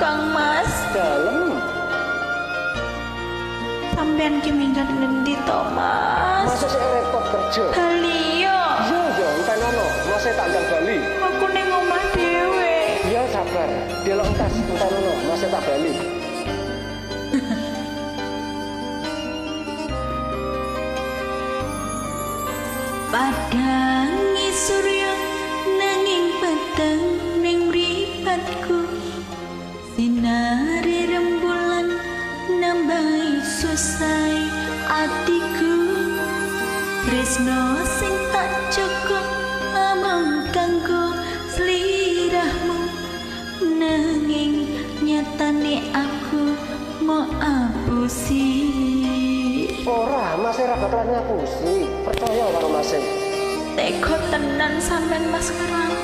Kang Mas. Dalem. Sampeyan ki minggat ngendi to, Mas? Masa sik repot kerja. Bali yo. Iya, entar ono. Masa tak ndang Bali. Aku ning omah dhewe. Iya, sabar. Delok entas entar ono. Masa tak Bali. Padangi surya nanging peteng ning mripatku. Sinare rembulan nambahi susai atiku. Tresno sing tak cukup amang kanggo slirahmu. Nanging nyatane aku mau apusi. Ora, Mas ora bakalan ngapusi. Percaya karo Mas. Teko tenan sampean Mas Kerang.